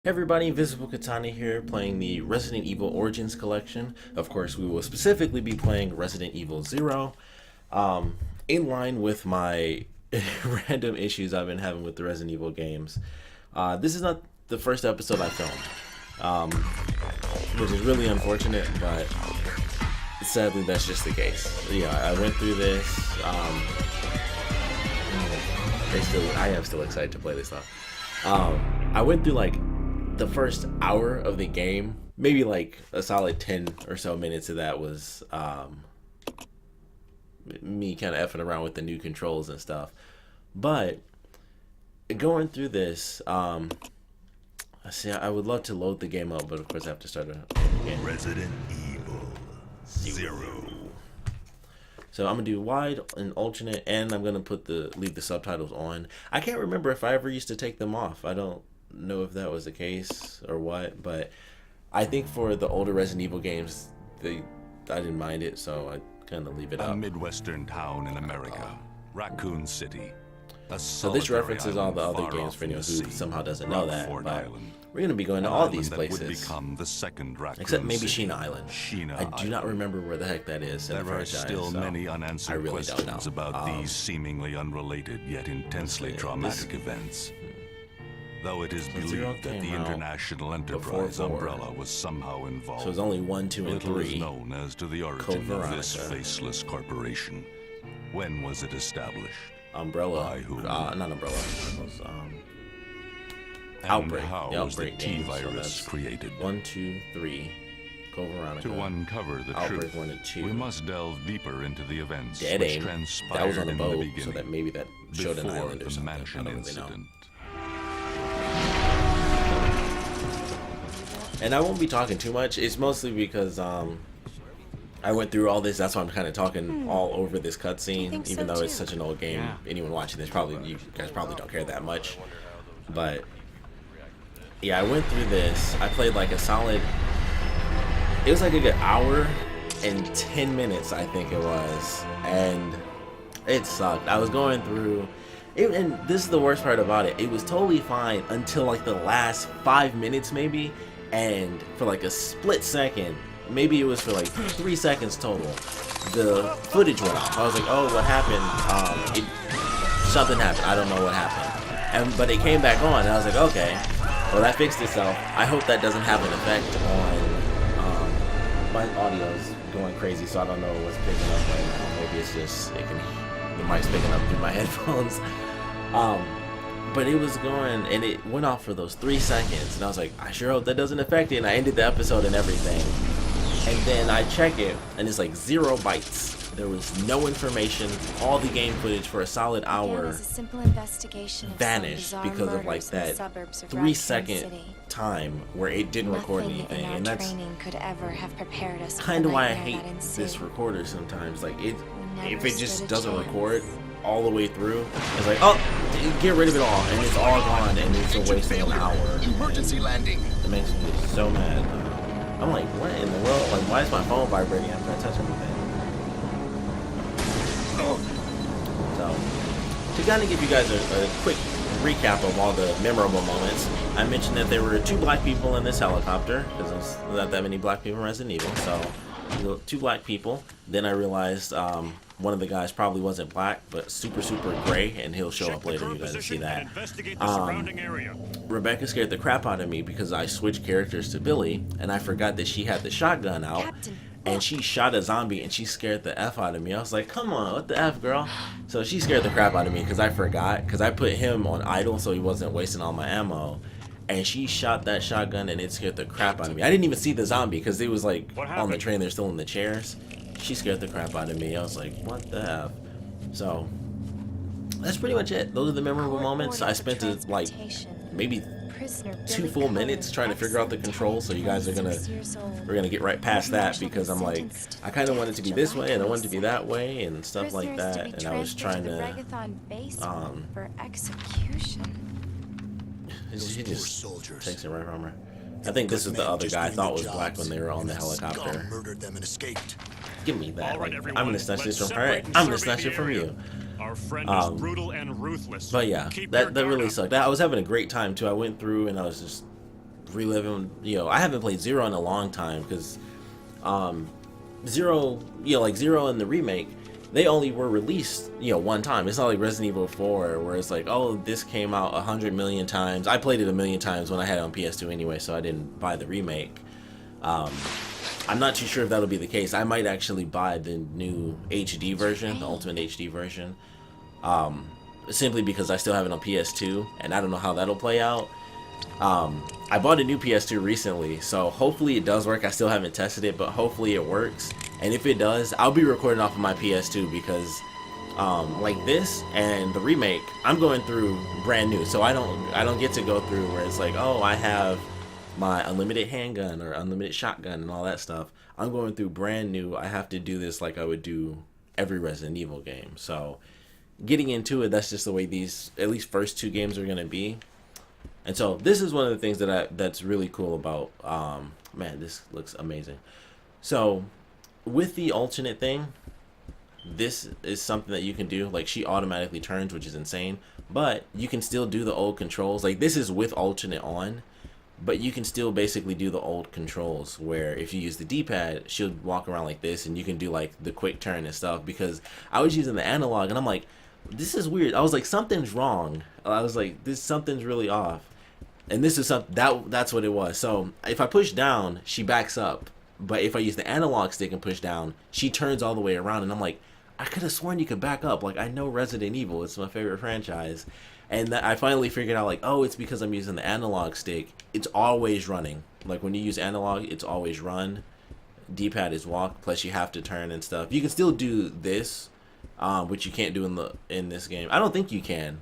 Hey everybody, Invisiblekatana here, playing the Resident Evil Origins collection. Of course, we will specifically be playing Resident Evil 0, in line with my random issues I've been having with the Resident Evil games. This is not the first episode I filmed, which is really unfortunate, but sadly that's just the case. Yeah, I went through this. I am still excited to play this though. I went through like the first hour of the game, maybe like a solid 10 or so minutes of that was me kind of effing around with the new controls and stuff. But going through this, I would love to load the game up, but of course I have to start again. Resident Evil 0. So I'm gonna do wide and alternate, and I'm gonna leave the subtitles on. I can't remember if I ever used to take them off. I don't know if that was the case or what, but I think for the older Resident Evil games, I didn't mind it, so I kind of leave it up. A Midwestern town in America, Raccoon City. So this references all the other games for anyone who somehow doesn't know that, but we're going to be going to all these places, the second except maybe City. Sheena Island. Sheena I do not remember where the heck that is in the There are franchise, still so many unanswered I really don't questions know. about these seemingly unrelated yet intensely traumatic events. Though it is believed that the International Enterprise umbrella was somehow involved. So it's only 1, 2, and Little 3. is known as to the origin of this faceless corporation. When was it established? Umbrella. By whom? Not Umbrella. It was, And Outbreak. how The was the Outbreak game, so T-virus that's created? 1, 2, 3. Code Veronica. To uncover the Outbreak truth, 1 and 2. we must delve deeper into the events Dead which Aim. transpired That was on a in boat, the beginning, so that maybe that showed an before island or the something. I mansion don't really know. incident. And I won't be talking too much. It's mostly because I went through all this. That's why I'm kind of talking all over this cutscene, even though it's such an old game. Yeah. Anyone watching this you guys probably don't care that much. But yeah, I went through this. I played like a solid. It was like a good hour and 10 minutes, I think it was, and it sucked. I was going through. And this is the worst part about it. It was totally fine until like the last 5 minutes, maybe. And for like a split second, maybe it was for like 3 seconds total, the footage went off. I was like, oh, what happened? Something happened. I don't know what happened. But it came back on, and I was like, okay, well, that fixed itself. I hope that doesn't have an effect on my audio's going crazy, so I don't know what's picking up right now. Maybe it's just the mic's picking up through my headphones. But it was going, and it went off for those 3 seconds, and I was like, I sure hope that doesn't affect it, and I ended the episode and everything. And then I check it, and it's like 0 bytes. There was no information. All the game footage for a solid hour vanished because of like that 3 second time where it didn't record anything. And that's kind of why I hate this recorder sometimes. Like if it just doesn't record all the way through, it's like, oh, get rid of it all, and it's all gone, and it's a waste of an hour. Emergency landing. It makes me so mad. I'm like, what in the world? Like, why is my phone vibrating after I touch anything? So, to kind of give you guys a quick recap of all the memorable moments, I mentioned that there were 2 black people in this helicopter, because there's not that many black people in Resident Evil, so 2 black people. Then I realized one of the guys probably wasn't black, but super gray, and he'll show up later. You guys will see that. Rebecca scared the crap out of me because I switched characters to Billy, and I forgot that she had the shotgun out, and she shot a zombie, and she scared the F out of me. I was like, come on, what the F, girl? So she scared the crap out of me because I forgot, because I put him on idle so he wasn't wasting all my ammo. And she shot that shotgun, and it scared the crap out of me. I didn't even see the zombie because it was like on the train. They're still in the chairs. She scared the crap out of me. I was like, what the F? So that's pretty much it. Those are the memorable moments. I spent like maybe 2 full minutes trying to figure out the controls. So you guys we're gonna get right past that, because I'm like, I kind of want it to be this way and I want it to be that way and stuff like that. And I was trying to He just takes it right from her. I think this is the other guy I thought was black when they were on the helicopter. Murdered them and escaped. Give me that. Like, I'm gonna snatch this from her. I'm gonna snatch it from you. Our friend is brutal and ruthless. But yeah, that really sucked. I was having a great time too. I went through and I was just reliving, you know, I haven't played Zero in a long time because Zero, you know, like Zero and the remake, they only were released, you know, one time. It's not like Resident Evil 4 where it's like, oh, this came out 100 million times. I played it a million times when I had it on PS2 anyway, so I didn't buy the remake. I'm not too sure if that'll be the case. I might actually buy the new HD version, the Ultimate HD version, simply because I still have it on PS2, and I don't know how that'll play out. I bought a new PS2 recently, so hopefully it does work. I still haven't tested it, but hopefully it works. And if it does, I'll be recording off of my PS2 because, like this and the remake, I'm going through brand new. So I don't get to go through where it's like, oh, I have my unlimited handgun or unlimited shotgun and all that stuff. I'm going through brand new. I have to do this like I would do every Resident Evil game. So getting into it, that's just the way these, at least first two games are gonna be. And so this is one of the things that's really cool about, man, this looks amazing. So with the alternate thing, this is something that you can do. Like, she automatically turns, which is insane, but you can still do the old controls. Like, this is with alternate on, but you can still basically do the old controls where if you use the D-pad, she'll walk around like this and you can do like the quick turn and stuff. Because I was using the analog and I'm like, this is weird. I was like, something's wrong. I was like, something's really off. And this is something that's what it was. So if I push down, she backs up. But if I use the analog stick and push down, she turns all the way around. And I'm like, I could have sworn you could back up. Like, I know Resident Evil. It's my favorite franchise. And I finally figured out, like, oh, it's because I'm using the analog stick. It's always running. Like, when you use analog, it's always run. D-pad is walk. Plus, you have to turn and stuff. You can still do this, which you can't do in this game. I don't think you can.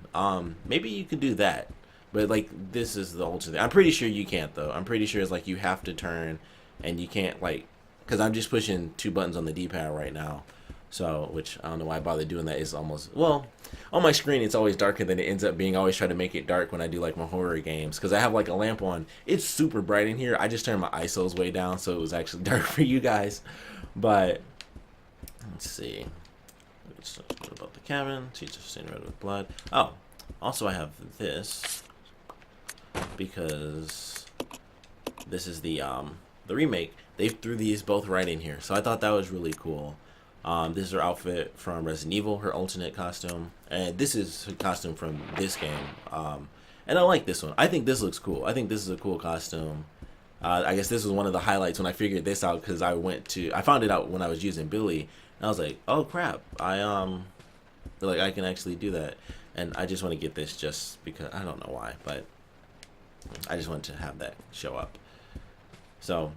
Maybe you can do that. But, like, this is the ultimate. I'm pretty sure you can't, though. I'm pretty sure it's, like, you have to turn, and you can't, like, because I'm just pushing 2 buttons on the D-pad right now. So, which, I don't know why I bother doing that. It's almost, well, on my screen, it's always darker than it ends up being. I always try to make it dark when I do, like, my horror games. Because I have, like, a lamp on. It's super bright in here. I just turned my ISOs way down, so it was actually dark for you guys. But, let's see. Let's talk about the cabin. Teacher stained red with blood. Oh, also I have this. Because this is the remake. They threw these both right in here, so I thought that was really cool. This is her outfit from Resident Evil, her alternate costume, and this is her costume from this game. And I like this one. I think this looks cool. I think this is a cool costume. I guess this was one of the highlights when I figured this out, because I found it out when I was using Billy, and I was like, oh crap, I can actually do that. And I just want to get this just because I don't know why, but I just wanted to have that show up. So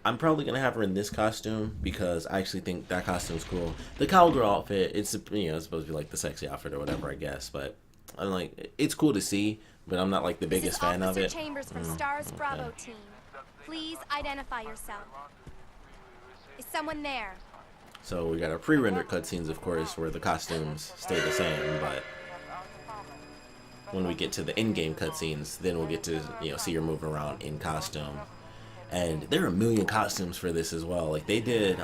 I'm probably gonna have her in this costume because I actually think that costume's cool. The cowgirl outfit, it's, you know, it's supposed to be like the sexy outfit or whatever, I guess. But I'm like, it's cool to see, but I'm not like the biggest fan of it. Chambers from Stars Bravo team. Please identify yourself. Is someone there? So we got our pre-rendered cutscenes, of course, where the costumes stay the same, but when we get to the in-game cutscenes, then we'll get to, you know, see her move around in costume. And there are a million costumes for this as well. Like, they did,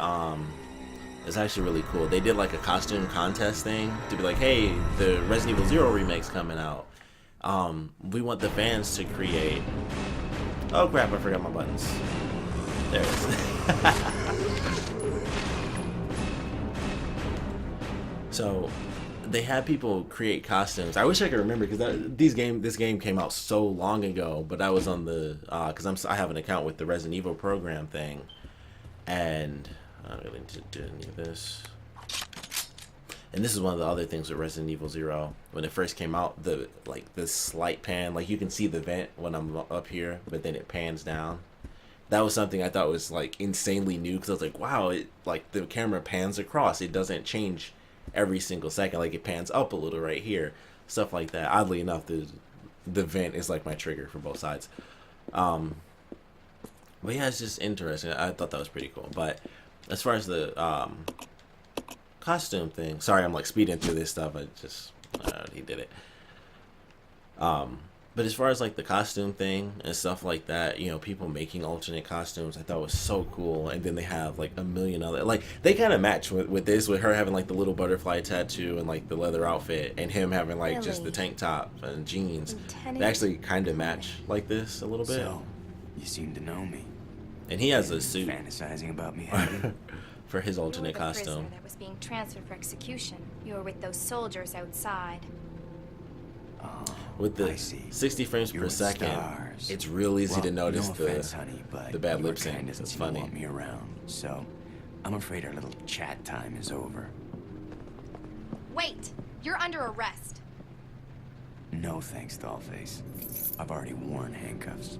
it's actually really cool. They did like a costume contest thing to be like, hey, the Resident Evil 0 remake's coming out. We want the fans to create, oh crap, I forgot my buttons. There it is. So they had people create costumes. I wish I could remember because this game came out so long ago. But I was on the because I have an account with the Resident Evil program thing, and I don't really need to do any of this. And this is one of the other things with Resident Evil 0. When it first came out, the slight pan, like you can see the vent when I'm up here, but then it pans down. That was something I thought was like insanely new because I was like, wow, like the camera pans across. It doesn't change every single second, like it pans up a little right here, stuff like that. Oddly enough, the vent is like my trigger for both sides. But yeah, it's just interesting. I thought that was pretty cool. But as far as the costume thing, sorry, I'm like speeding through this stuff. He did it. But as far as like the costume thing and stuff like that, you know, people making alternate costumes, I thought was so cool. And then they have like a million other, like they kind of match with this, with her having like the little butterfly tattoo and like the leather outfit, and him having like just the tank top and jeans. They actually kind of match like this a little bit. So, You seem to know me. And he has a suit Fantasizing about me, Hagen? for his You were alternate the prisoner costume. that was being transferred for execution. You were with those soldiers outside. Oh, With I the see. 60 frames You're per with second, stars. it's real easy to Well, notice no offense, honey, but the bad your lip sync. kind doesn't It's seem to funny. want me around, so I'm afraid our little chat time is over. Wait! You're under arrest. No thanks, Dollface. I've already worn handcuffs.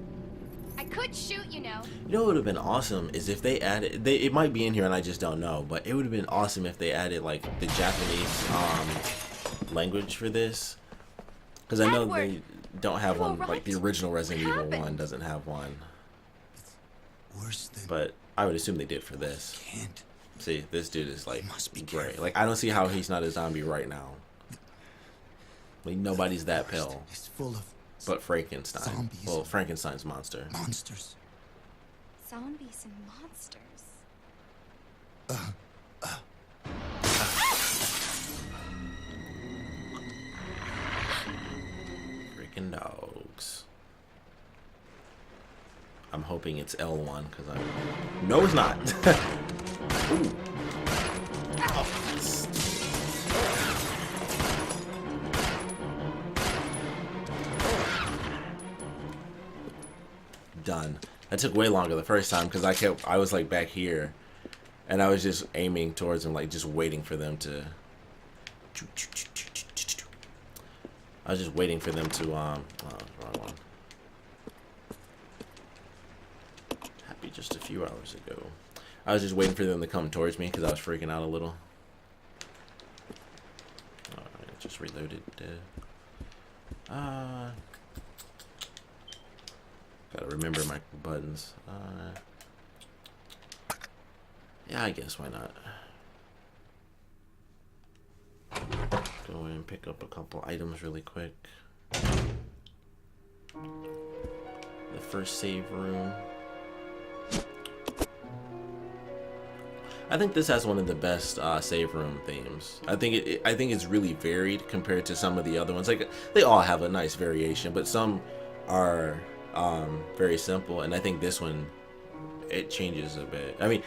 I could shoot, you know. You know what would have been awesome is if they added, it might be in here and I just don't know, but it would have been awesome if they added like the Japanese language for this. Because I know Edward, they don't have you one, alright? like the original Resident What Evil 1 happened? doesn't have one. Worse than But I would assume they did for this. can't. See, this dude is like Must be gray. careful. Like I don't see how he's not a zombie right now. Like nobody's that pale. It's full of But Frankenstein. Zombies. Well, Frankenstein's monster. monsters. Zombies and monsters. Freaking dogs. I'm hoping it's L1 because I'm. No, it's not. Ooh. Done. That took way longer the first time because I was like back here, and I was just aiming towards them, like just waiting for them to. I was just waiting for them to wrong one. Happy just a few hours ago. I was just waiting for them to come towards me because I was freaking out a little. Alright, just reloaded. Gotta remember my buttons. Yeah, I guess why not. Go in and pick up a couple items really quick. The first save room. I think this has one of the best save room themes. I think it's really varied compared to some of the other ones. Like they all have a nice variation, but some are very simple. And I think this one it changes a bit. I mean,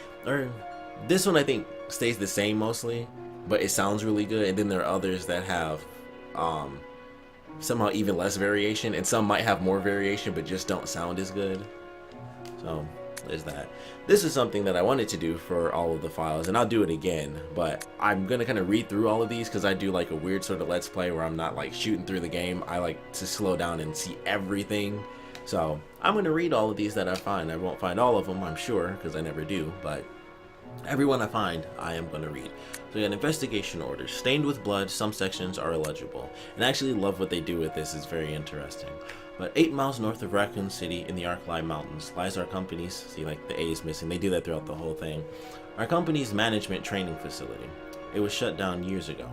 this one I think stays the same mostly, but it sounds really good. And then there are others that have somehow even less variation, and some might have more variation but just don't sound as good. So there's that. This is something that I wanted to do for all of the files, and I'll do it again, but I'm gonna kind of read through all of these because I do like a weird sort of let's play where I'm not like shooting through the game. I like to slow down and see everything. So I'm gonna read all of these that I find. I won't find all of them, I'm sure, because I never do, but everyone I find, I am going to read. So we got investigation orders. Stained with blood, some sections are illegible. And I actually love what they do with this. It's very interesting. But 8 miles north of Raccoon City in the Arklay Mountains lies our company's, see like the A is missing, they do that throughout the whole thing, our company's management training facility. It was shut down years ago.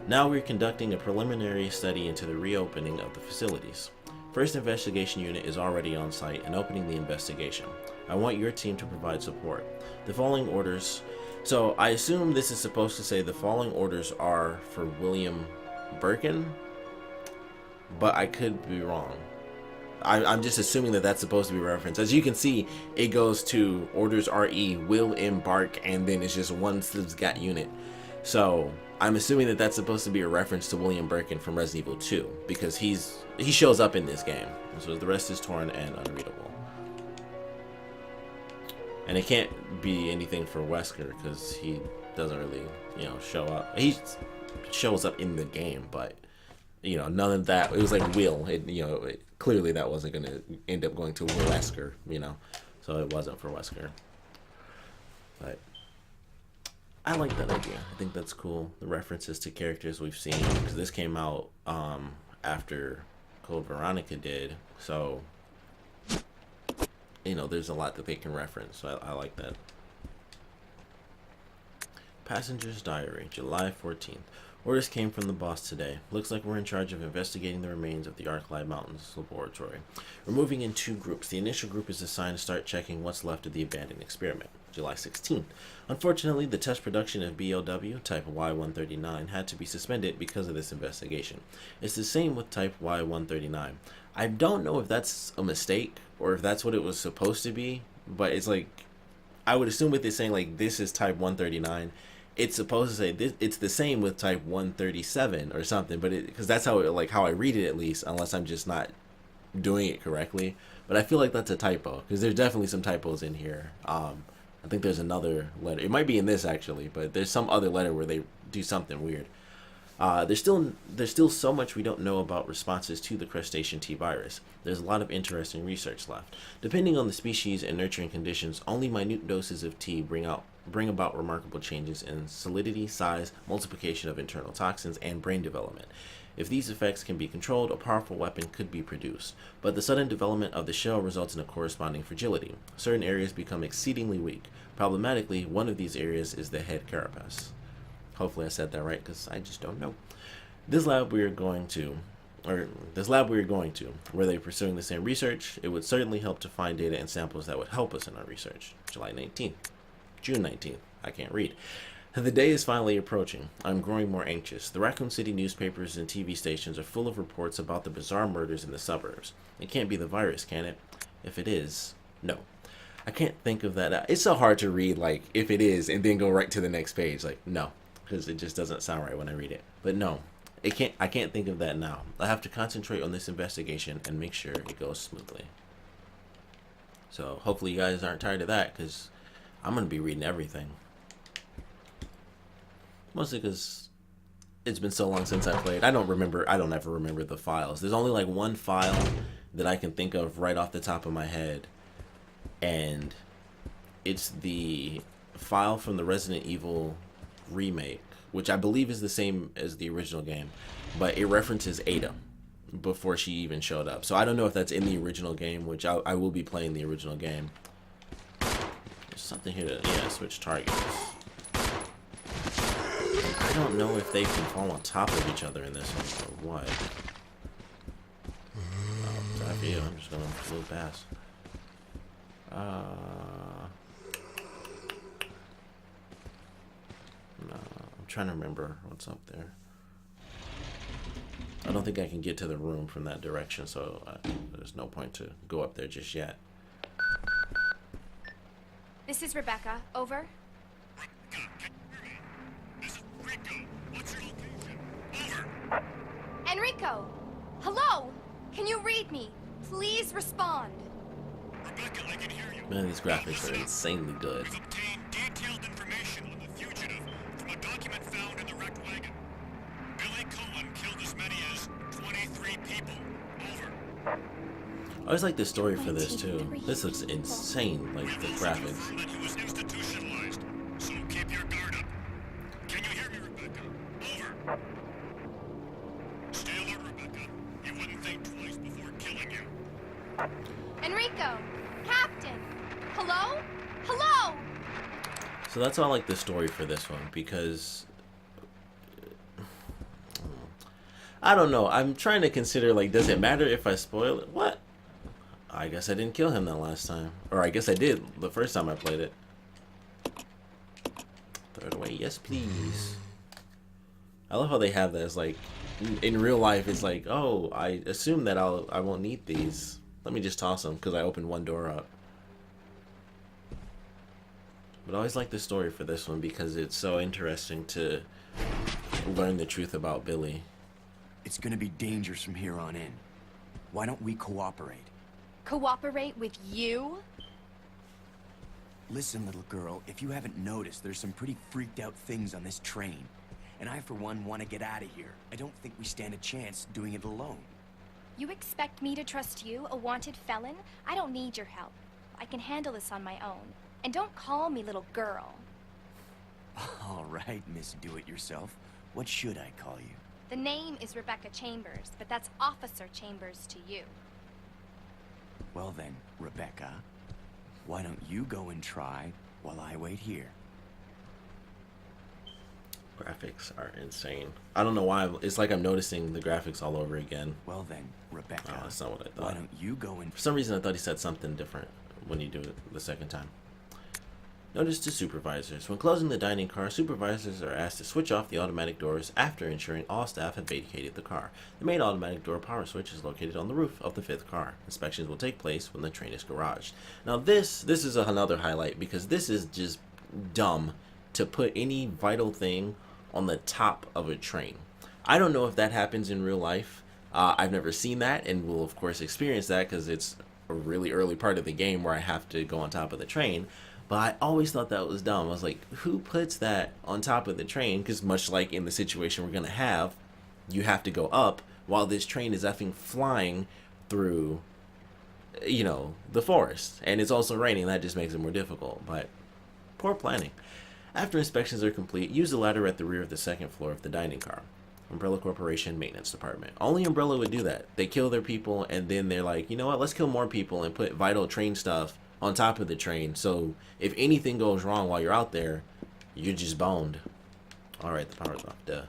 Now we're conducting a preliminary study into the reopening of the facilities. First investigation unit is already on site and opening the investigation. I want your team to provide support. The following orders. So I assume this is supposed to say the following orders are for William Birkin, but I could be wrong. I'm just assuming that that's supposed to be a reference. As you can see, it goes to orders RE, will embark, and then it's just one SLIVSGAT unit. So I'm assuming that that's supposed to be a reference to William Birkin from Resident Evil 2, because he shows up in this game. So the rest is torn and unreadable. And it can't be anything for Wesker because he doesn't really, show up. He shows up in the game, but none of that. It was like Will. Clearly that wasn't going to end up going to Wesker. So it wasn't for Wesker. But I like that idea. I think that's cool. The references to characters we've seen, because this came out after Code Veronica did. So there's a lot that they can reference, so I like that. Passenger's Diary, July 14th. Orders came from the boss today. Looks like we're in charge of investigating the remains of the Arklay Mountains laboratory. We're moving in 2 groups. The initial group is assigned to start checking what's left of the abandoned experiment. July 16th. Unfortunately, the test production of BOW, type Y139, had to be suspended because of this investigation. It's the same with type Y139. I don't know if that's a mistake or if that's what it was supposed to be. But it's like, I would assume with it saying like this is type 139, it's supposed to say this, it's the same with type 137 or something. But because that's how how I read it, at least, unless I'm just not doing it correctly. But I feel like that's a typo, because there's definitely some typos in here. I think there's another letter. It might be in this actually, but there's some other letter where they do something weird. There's still so much we don't know about responses to the crustacean T virus. There's a lot of interesting research left. Depending on the species and nurturing conditions, only minute doses of T bring about remarkable changes in solidity, size, multiplication of internal toxins, and brain development. If these effects can be controlled, a powerful weapon could be produced. But the sudden development of the shell results in a corresponding fragility. Certain areas become exceedingly weak. Problematically, one of these areas is the head carapace. Hopefully I said that right, because I just don't know. This lab we are going to, where they're pursuing the same research, it would certainly help to find data and samples that would help us in our research. June 19th, I can't read. The day is finally approaching. I'm growing more anxious. The Raccoon City newspapers and TV stations are full of reports about the bizarre murders in the suburbs. It can't be the virus, can it? If it is, no. I can't think of that. It's so hard to read, like, if it is, and then go right to the next page. Like, no, because it just doesn't sound right when I read it. But no, I can't think of that now. I have to concentrate on this investigation and make sure it goes smoothly. So hopefully you guys aren't tired of that, because I'm going to be reading everything. Mostly because it's been so long since I played. I don't ever remember the files. There's only like one file that I can think of right off the top of my head. And it's the file from the Resident Evil remake, which I believe is the same as the original game. But it references Ada before she even showed up. So I don't know if that's in the original game, which I will be playing the original game. There's something here to, yeah, switch targets. I don't know if they can fall on top of each other in this one or what. Oh, sorry for you. I'm just gonna move past. No, I'm trying to remember what's up there. I don't think I can get to the room from that direction, so there's no point to go up there just yet. This is Rebecca. Over. Enrico! Hello! Can you read me? Please respond. Rebecca, I can hear you. Man, these graphics are insanely good. We've obtained detailed information on the fugitive from a document found in the wrecked wagon. Billy Cohen killed as many as 23 people. Over. I always like the story for this too. This looks insane, like the graphics. That he was institutionalized, so keep your guard up. Can you hear me, Rebecca? Over. Stay alert, Rebecca. He wouldn't think twice before killing you. Enrico! Captain! Hello? Hello! So that's all like the story for this one, because I don't know. I'm trying to consider, like, does it matter if I spoil it? What? I guess I didn't kill him that last time. Or I guess I did the first time I played it. Throw it away. Yes, please. I love how they have that as, like, in real life, it's like, oh, I assume that I won't need these. Let me just toss them because I opened one door up. But I always like the story for this one because it's so interesting to learn the truth about Billy. It's gonna be dangerous from here on in. Why don't we cooperate? Cooperate with you? Listen, little girl, if you haven't noticed, there's some pretty freaked out things on this train. And I, for one, want to get out of here. I don't think we stand a chance doing it alone. You expect me to trust you, a wanted felon? I don't need your help. I can handle this on my own. And don't call me little girl. All right, Miss Do-It-Yourself. What should I call you? The name is Rebecca Chambers, but that's Officer Chambers to you. Well then, Rebecca, why don't you go and try while I wait here? Graphics are insane. I don't know why. It's like I'm noticing the graphics all over again. Well then, Rebecca, Oh, that's not what I thought. why don't you go and... For some reason, I thought he said something different when you do it the second time. Notice to supervisors. When closing the dining car, supervisors are asked to switch off the automatic doors after ensuring all staff have vacated the car. The main automatic door power switch is located on the roof of the 5th car. Inspections will take place when the train is garaged. Now this is another highlight, because this is just dumb to put any vital thing on the top of a train. I don't know if that happens in real life. I've never seen that, and will of course experience that because it's a really early part of the game where I have to go on top of the train. But I always thought that was dumb. I was like, who puts that on top of the train? Because much like in the situation we're going to have, you have to go up while this train is effing flying through, you know, the forest. And it's also raining. That just makes it more difficult. But poor planning. After inspections are complete, use the ladder at the rear of the 2nd floor of the dining car. Umbrella Corporation Maintenance Department. Only Umbrella would do that. They kill their people, and then they're like, you know what, let's kill more people and put vital train stuff on top of the train, so if anything goes wrong while you're out there, you're just boned. Alright, the power's off, duh.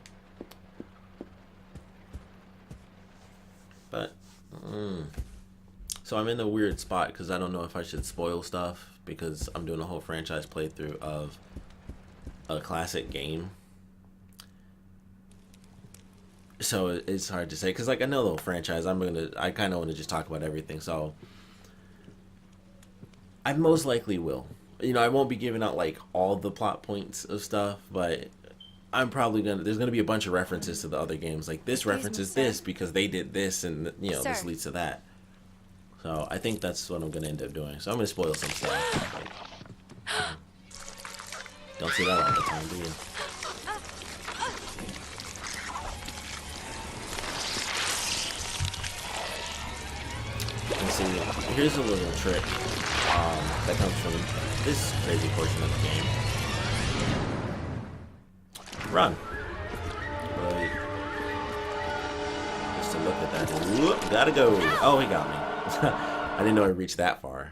But so I'm in a weird spot because I don't know if I should spoil stuff, because I'm doing a whole franchise playthrough of a classic game. So it's hard to say, because like I know the whole franchise, I kind of want to just talk about everything, so I most likely will. You know, I won't be giving out like all the plot points of stuff, but I'm probably there's gonna be a bunch of references to the other games. Like this references this because they did this, and you know, this leads to that. So I think that's what I'm gonna end up doing. So I'm gonna spoil some stuff. Like, don't see that all the time, do you? And see, here's a little trick that comes from this crazy portion of the game. Run. Right. Just to look at that. Whoop, gotta go. Oh, he got me. I didn't know I reached that far.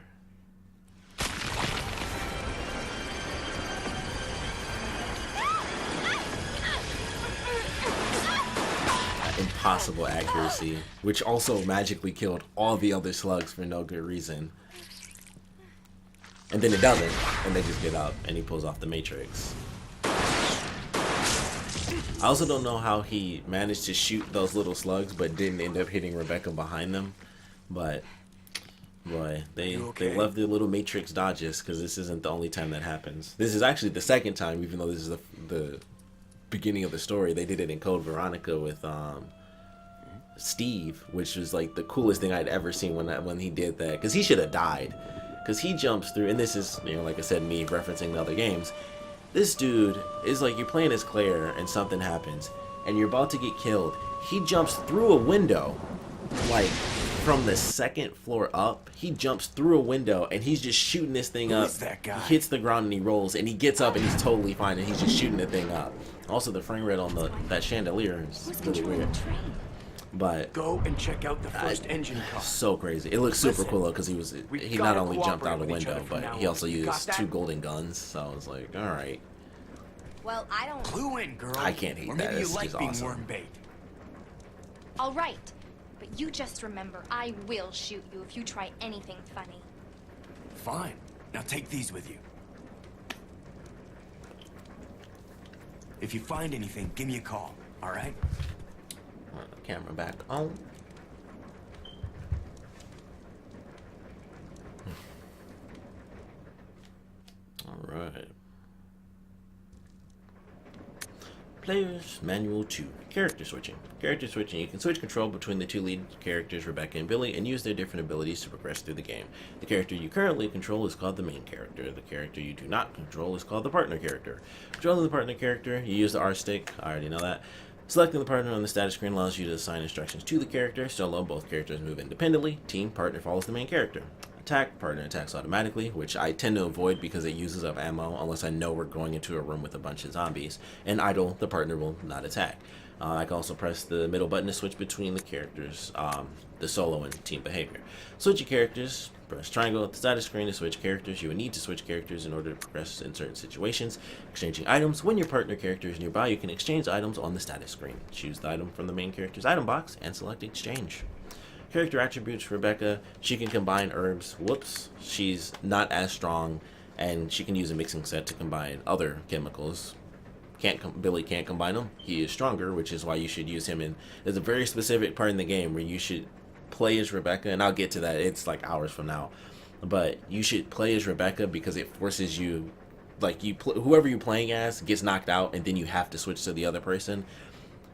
Impossible accuracy, which also magically killed all the other slugs for no good reason. And then it doesn't, and they just get up, and he pulls off the Matrix. I also don't know how he managed to shoot those little slugs, but didn't end up hitting Rebecca behind them. But boy, they love their little Matrix dodges, because this isn't the only time that happens. This is actually the 2nd time, even though this is the beginning of the story. They did it in Code Veronica with Steve, which was like the coolest thing I'd ever seen when he did that, because he should have died, because he jumps through, and this is, you know, like I said, me referencing the other games. This dude is like, you're playing as Claire and something happens and you're about to get killed. He jumps through a window, like from the 2nd floor up. He jumps through a window and he's just shooting this thing up. Who is that guy? He hits the ground and he rolls, and he gets up and he's totally fine, and he's just shooting the thing up. Also, the frame rate on that chandelier is really weird. But go and check out the first engine car. So crazy. It looks super cool though, because he not only jumped out a window, but he also used 2 golden guns. So I was like, all right. Well, I don't. Clue in, girl. I can't hate or that. Maybe you It's like just being awesome. worm bait. All right, but you just remember, I will shoot you if you try anything funny. Fine. Now take these with you. If you find anything, give me a call. All right? Camera back on. All right. Player's Manual 2. Character switching. Character switching. You can switch control between the 2 lead characters, Rebecca and Billy, and use their different abilities to progress through the game. The character you currently control is called the main character. The character you do not control is called the partner character. Controlling the partner character, you use the R stick. I already know that. Selecting the partner on the status screen allows you to assign instructions to the character. Solo, both characters move independently. Team, partner follows the main character. Attack, partner attacks automatically, which I tend to avoid because it uses up ammo unless I know we're going into a room with a bunch of zombies. And idle, the partner will not attack. I can also press the middle button to switch between the characters, the solo and team behavior. Switching characters, press triangle at the status screen to switch characters. You will need to switch characters in order to progress in certain situations. Exchanging items. When your partner character is nearby, you can exchange items on the status screen. Choose the item from the main character's item box and select exchange. Character attributes for Rebecca. She can combine herbs. Whoops. She's not as strong and she can use a mixing set to combine other chemicals. Billy can't combine them. He is stronger, which is why you should use him in. There's a very specific part in the game where you should play as Rebecca, and I'll get to that. It's like hours from now, but you should play as Rebecca because it forces you, like whoever you're playing as gets knocked out, and then you have to switch to the other person.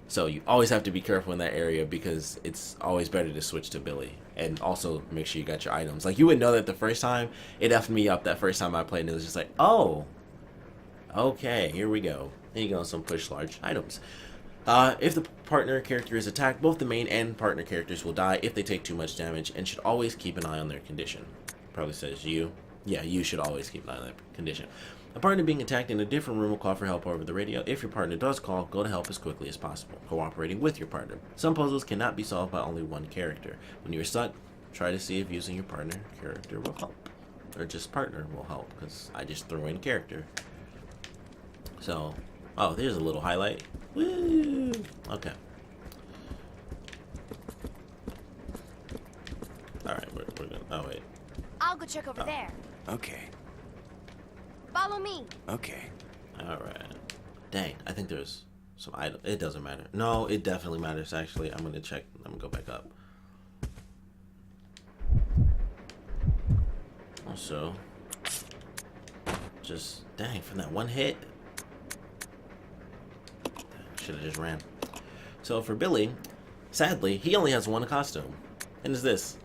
So you always have to be careful in that area because it's always better to switch to Billy. And also make sure you got your items. Like, you would know that the first time. It effed me up that first time I played, and it was just like, oh, okay, here we go. There you go, some push large items. If the partner character is attacked, both the main and partner characters will die if they take too much damage, and should always keep an eye on their condition. Probably says you. Yeah, you should always keep an eye on their condition. A partner being attacked in a different room will call for help over the radio. If your partner does call, go to help as quickly as possible, cooperating with your partner. Some puzzles cannot be solved by only one character. When you're stuck, try to see if using your partner character will help. Or just partner will help, because I just threw in character. So, oh, there's a little highlight. Woo! Okay. Alright, we're gonna, oh wait. I'll go check over there. Okay. Follow me. Okay. Alright. Dang, I think there's some item. It doesn't matter. No, it definitely matters, actually. I'm gonna check. I'm gonna go back up. Also, just, dang, from that one hit. Should have just ran. So for Billy, sadly, he only has one costume, and it's this.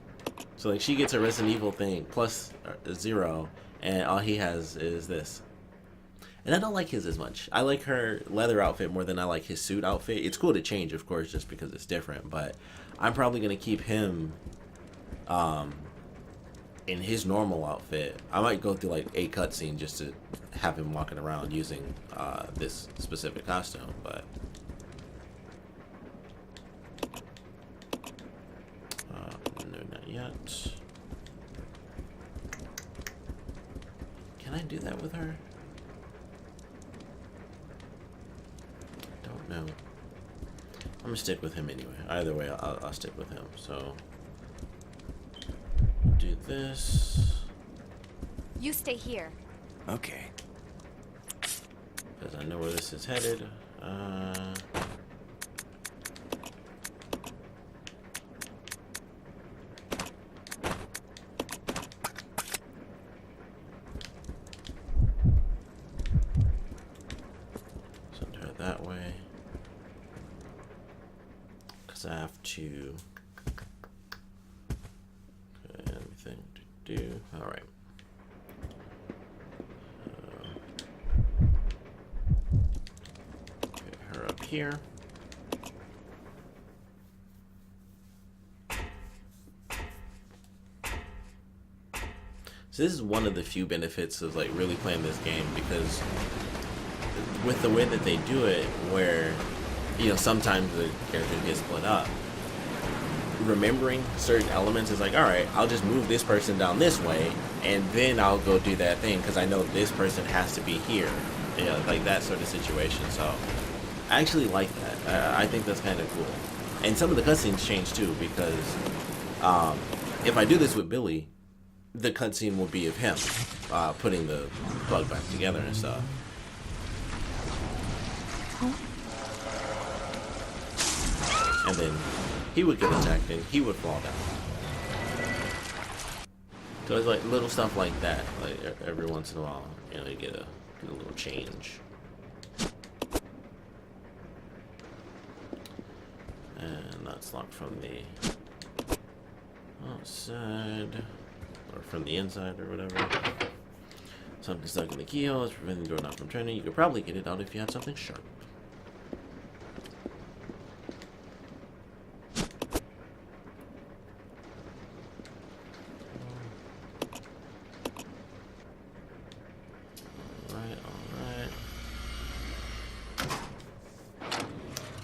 So like, she gets a Resident Evil thing plus 0, and all he has is this. And I don't like his as much. I like her leather outfit more than I like his suit outfit. It's cool to change, of course, just because it's different, but I'm probably gonna keep him in his normal outfit. I might go through like a cutscene just to have him walking around using this specific costume, but no, not yet. Can I do that with her? I don't know. I'm gonna stick with him anyway. Either way, I'll stick with him. So do this. You stay here. Okay. Because I know where this is headed. Send her that way. Because I have to. Everything to do. All right. Get her up here. So this is one of the few benefits of like really playing this game, because with the way that they do it, where you know sometimes the characters get split up, remembering certain elements is like, all right, I'll just move this person down this way, and then I'll go do that thing because I know this person has to be here. You know, like that sort of situation. So I actually like that. I think that's kind of cool. And some of the cutscenes change too, because if I do this with Billy, the cutscene will be of him putting the plug back together and stuff. And then he would get attacked and he would fall down. So it's like little stuff like that. Like every once in a while, you know, you get a little change. And that's locked from the outside, or from the inside, or whatever. Something stuck in the keyhole is preventing the doorknob from turning. You could probably get it out if you had something sharp.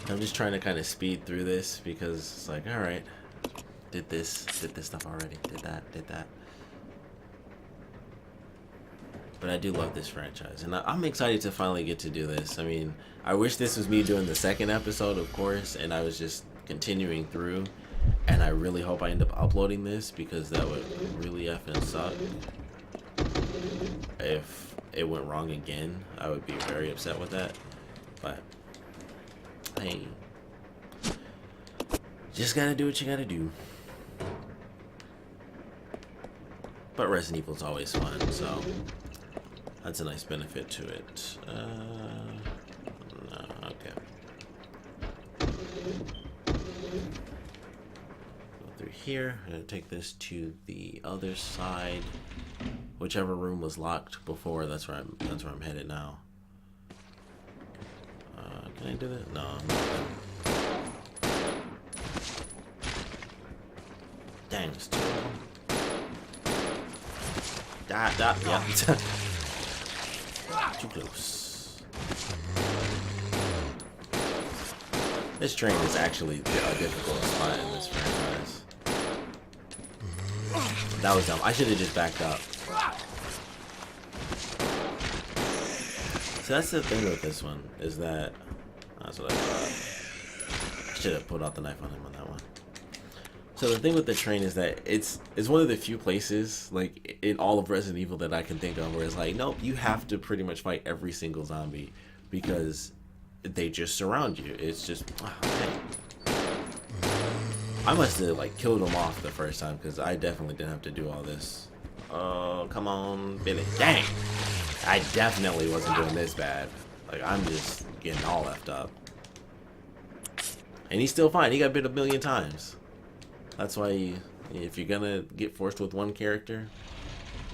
I'm just trying to kind of speed through this because it's like, all right, did this stuff already, did that. But I do love this franchise, and I'm excited to finally get to do this. I mean, I wish this was me doing the second episode, of course, and I was just continuing through, and I really hope I end up uploading this because that would really effing suck. if it went wrong again, I would be very upset with that. But hey, just gotta do what you gotta do. But Resident Evil's always fun, so that's a nice benefit to it. No, okay. Go through here. I'm gonna take this to the other side. Whichever room was locked before, that's where I'm headed now. Can I do that? No. I'm not. Dang, it's too long. Yeah. Too close. This train is actually a difficult spot in this franchise. That was dumb. I should have just backed up. So that's the thing with this one, is that... That's what I thought. I should have pulled out the knife on him on that one. So the thing with the train is that it's one of the few places, like, in all of Resident Evil that I can think of where it's like, nope, you have to pretty much fight every single zombie because they just surround you. It's just, okay. I must have, like, killed them off the first time because I definitely didn't have to do all this. Oh, come on, Billy. Dang! I definitely wasn't doing this bad. Like, I'm just getting all left up. And he's still fine. He got bit a million times. That's why if you're gonna get forced with one character,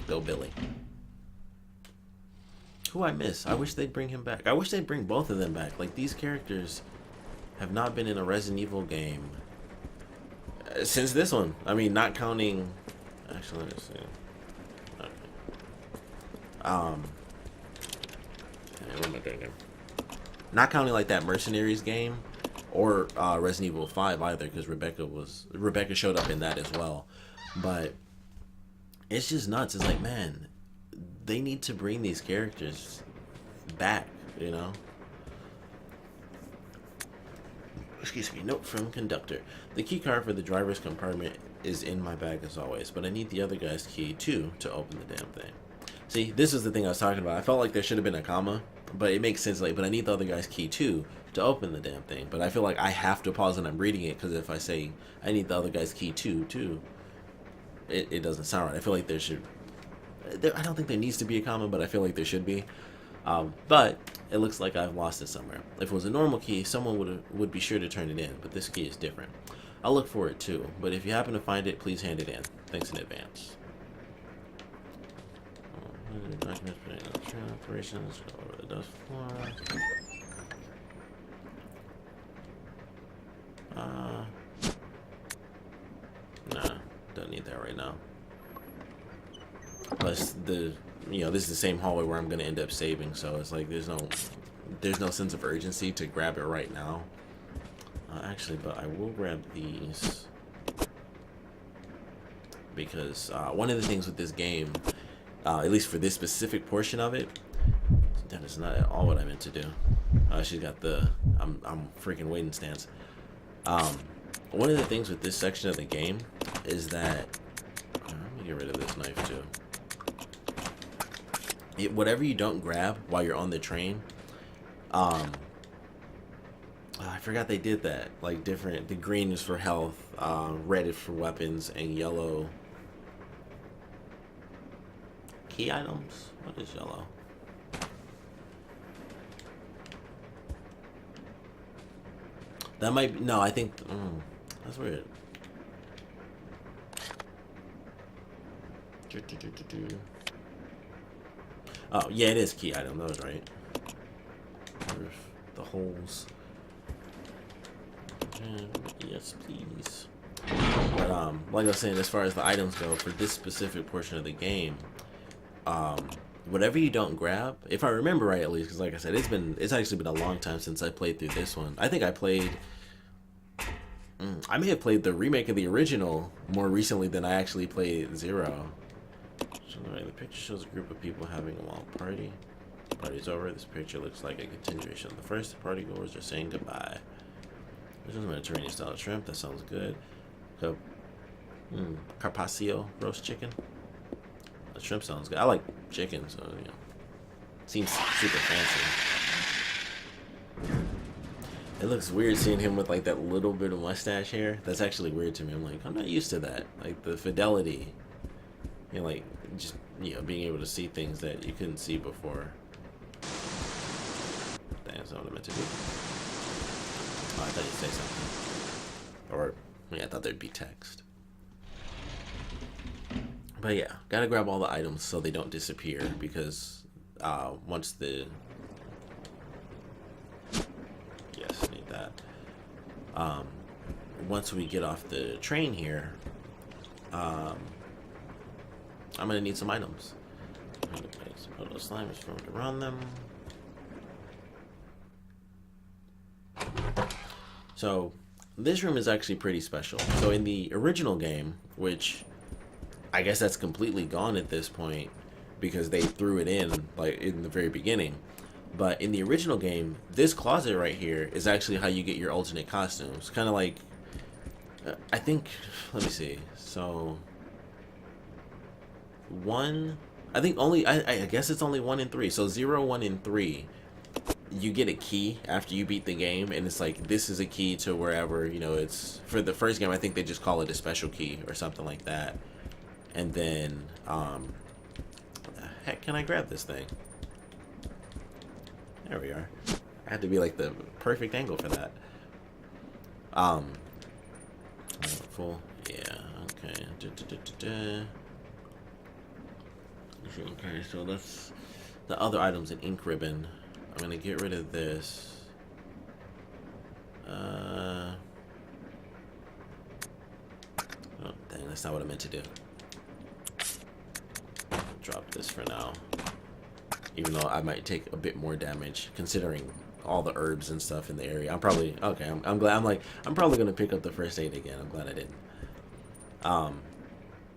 go Billy. Who I miss? I wish they'd bring him back. I wish they'd bring both of them back. Like, these characters have not been in a Resident Evil game since this one. I mean, not counting... Actually, let me see. Okay. What am I doing here? Not counting like that Mercenaries game or Resident Evil 5 either, because Rebecca showed up in that as well. But it's just nuts. It's like, man, they need to bring these characters back, you know? Excuse me. Note from conductor. The key card for the driver's compartment is in my bag as always, but I need the other guy's key too to open the damn thing. See, this is the thing I was talking about. I felt like there should have been a comma, but it makes sense. Like, but I need the other guy's key too to open the damn thing. But I feel like I have to pause when I'm reading it, because if I say I need the other guy's key too, it doesn't sound right. I feel like there should. I don't think there needs to be a comma, but I feel like there should be. But it looks like I've lost it somewhere. If it was a normal key, someone would be sure to turn it in, but this key is different. I'll look for it too, but if you happen to find it, please hand it in. Thanks in advance. Documents pertaining to train operations, go over the dust floor. Nah, don't need that right now. Plus, this is the same hallway where I'm gonna end up saving, so it's like there's no sense of urgency to grab it right now. Actually, but I will grab these because one of the things with this game, at least for this specific portion of it, that is not at all what I meant to do. She's got the I'm freaking waiting stance. One of the things with this section of the game is that let me get rid of this knife too. Whatever you don't grab while you're on the train, I forgot they did that. Like different, the green is for health, red is for weapons, and yellow. Key items? What is yellow? That might be, no, I think, that's weird. Oh, yeah, it is key item, that was right. The holes. Yes, please. But like I was saying, as far as the items go, for this specific portion of the game, whatever you don't grab, if I remember right at least, because like I said, it's actually been a long time since I played through this one. I think I played, I may have played the remake of the original more recently than I actually played Zero. So the picture shows a group of people having a long party. The party's over. This picture looks like a continuation of the first. The partygoers are saying goodbye. This is Mediterranean style shrimp. That sounds good. Carpaccio roast chicken. The shrimp sounds good. I like chicken, so you know, seems super fancy. It looks weird seeing him with like that little bit of mustache hair. That's actually weird to me. I'm like, I'm not used to that. Like the fidelity, you know, like just being able to see things that you couldn't see before. That's not what I meant to do. Oh, I thought you'd say something. Or yeah, I thought there'd be text. But yeah, gotta grab all the items so they don't disappear, because once the need that. Once we get off the train here, I'm gonna need some items. I'm gonna place some of slimes for to run them. So this room is actually pretty special. So in the original game, which I guess that's completely gone at this point because they threw it in like in the very beginning. But in the original game, this closet right here is actually how you get your alternate costumes. Kind of like, I think, let me see. So, I guess it's only 1 and 3. So 0, 1, and 3, you get a key after you beat the game. And it's like, this is a key to wherever, it's, for the first game, I think they just call it a special key or something like that. And then, what the heck can I grab this thing? There we are. I had to be like the perfect angle for that. Full. Yeah. Okay. Okay. So that's the other items in ink ribbon. I'm gonna get rid of this. Oh dang! That's not what I meant to do. Drop this for now. Even though I might take a bit more damage, considering all the herbs and stuff in the area. I'm probably okay. I'm glad. I'm probably gonna pick up the first aid again. I'm glad I didn't.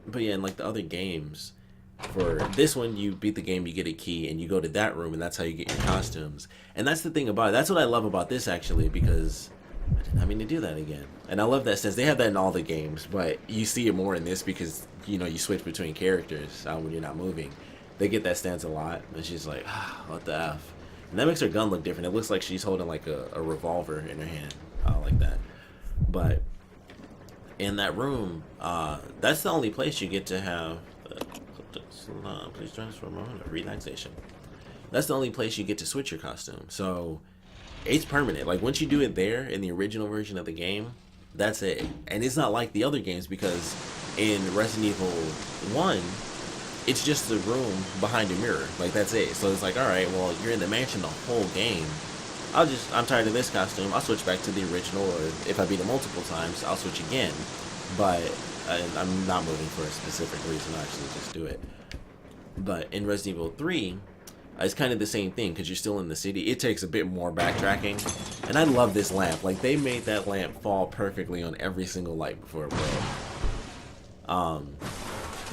But yeah, in like the other games, for this one, you beat the game, you get a key, and you go to that room, and that's how you get your costumes. And that's the thing about it. That's what I love about this actually, because I did not mean to do that again. And I love that sense. They have that in all the games, but you see it more in this because you switch between characters when you're not moving. They get that stance a lot, and she's like, what the F? And that makes her gun look different. It looks like she's holding like a revolver in her hand, like that. But in that room, that's the only place you get to have, please join us for a moment of relaxation. That's the only place you get to switch your costume. So it's permanent. Like once you do it there in the original version of the game, that's it. And it's not like the other games, because in Resident Evil 1, it's just the room behind a mirror. Like that's it. So it's like, all right, well, you're in the mansion the whole game. I'm tired of this costume. I'll switch back to the original, or if I beat it multiple times, I'll switch again. But I'm not moving for a specific reason. I'll actually just do it. But in Resident Evil 3, it's kind of the same thing, because you're still in the city. It takes a bit more backtracking. And I love this lamp. Like they made that lamp fall perfectly on every single light before it broke.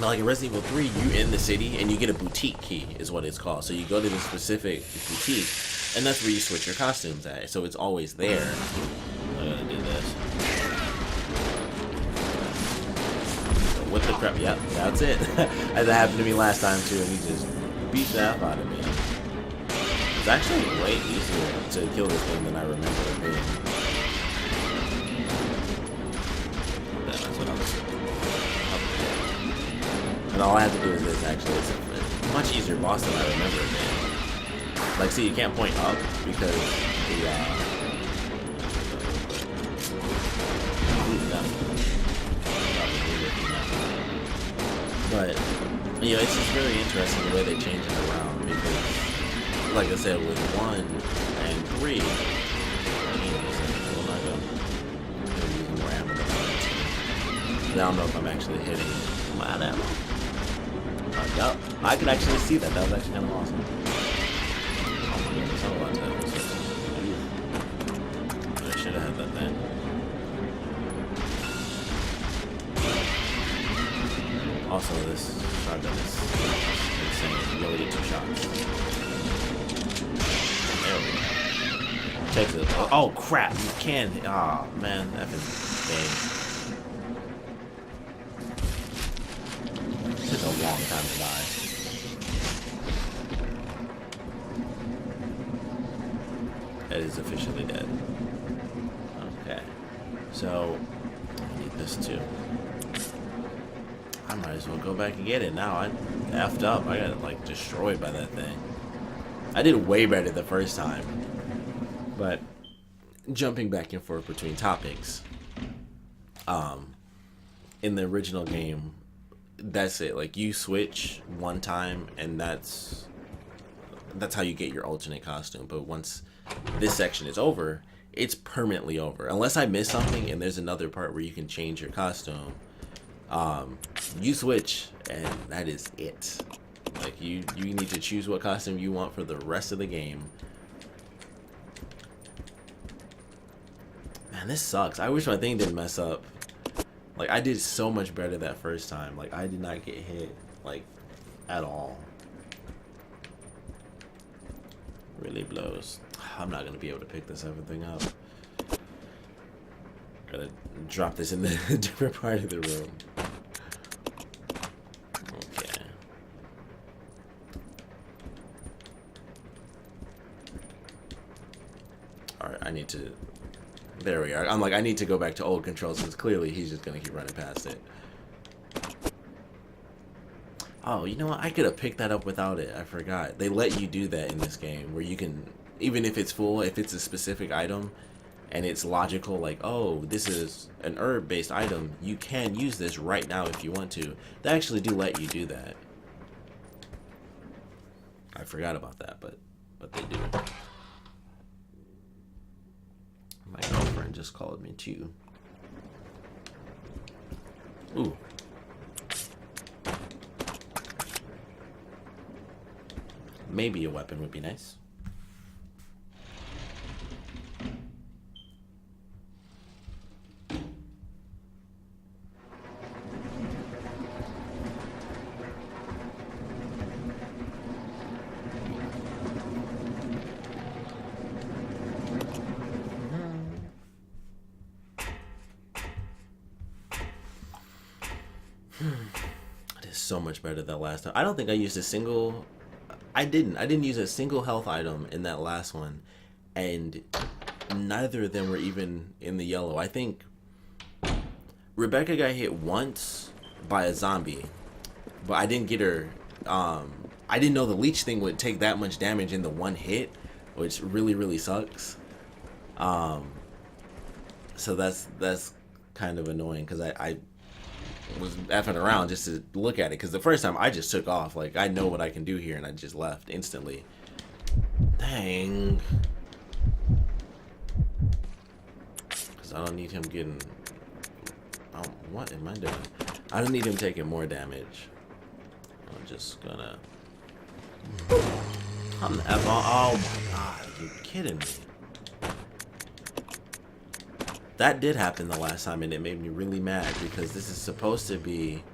Now, like in Resident Evil 3, you in the city and you get a boutique key, is what it's called. So you go to this specific boutique, and that's where you switch your costumes at. So it's always there. I'm gonna do this. So what the crap? Yep, that's it. That happened to me last time too, and he just beat the F out of me. It's actually way easier to kill this thing than I remember it being. That's what I was doing. And all I have to do is this, actually. It's a much easier boss than I remember it being. Like, see, you can't point up because the, but, it's just really interesting the way they change it around, because, like I said, with 1 and 3, I'm using more ammo than I don't know if I'm actually hitting my ammo. Yep, I could actually see that. That was actually kind of awesome. Oh my goodness, I want that. I should have had that then. Also, this shotgun is insane. You only get 2 shots. There we go. Takes it. Oh crap! You can. Oh man, that is dang. Took a long time to die. That is officially dead. Okay. So, I need this too. I might as well go back and get it now. I effed up. I got like destroyed by that thing. I did way better the first time. But jumping back and forth between topics. In the original game, that's it. Like you switch one time and that's how you get your alternate costume. But once this section is over, it's permanently over. Unless I miss something and there's another part where you can change your costume. You switch and that is it. Like you need to choose what costume you want for the rest of the game. Man, this sucks. I wish my thing didn't mess up. Like I did so much better that first time. Like I did not get hit like at all. Really blows. I'm not gonna be able to pick this everything up. Gotta drop this in the different part of the room. Okay. Alright, I need to... There we are. I'm like, I need to go back to old controls because clearly he's just gonna keep running past it. Oh, you know what? I could have picked that up without it. I forgot. They let you do that in this game where you can, even if it's full, if it's a specific item and it's logical, like, oh, this is an herb-based item, you can use this right now if you want to. They actually do let you do that. I forgot about that, but they do. My girlfriend just called me too. Ooh. Maybe a weapon would be nice. It is so much better than last time. I don't think I used a single... I didn't use a single health item in that last one, and neither of them were even in the yellow. I think Rebecca got hit once by a zombie, but I didn't get her. I didn't know the leech thing would take that much damage in the one hit, which really sucks. So that's kind of annoying because I was effing around just to look at it, because the first time I just took off, like I know what I can do here, and I just left instantly. Dang. Because I don't need him getting... Oh, what am I doing? I don't need him taking more damage. I'm just gonna... I'm the F... Oh my god, are you kidding me? That did happen the last time, and it made me really mad because this is supposed to be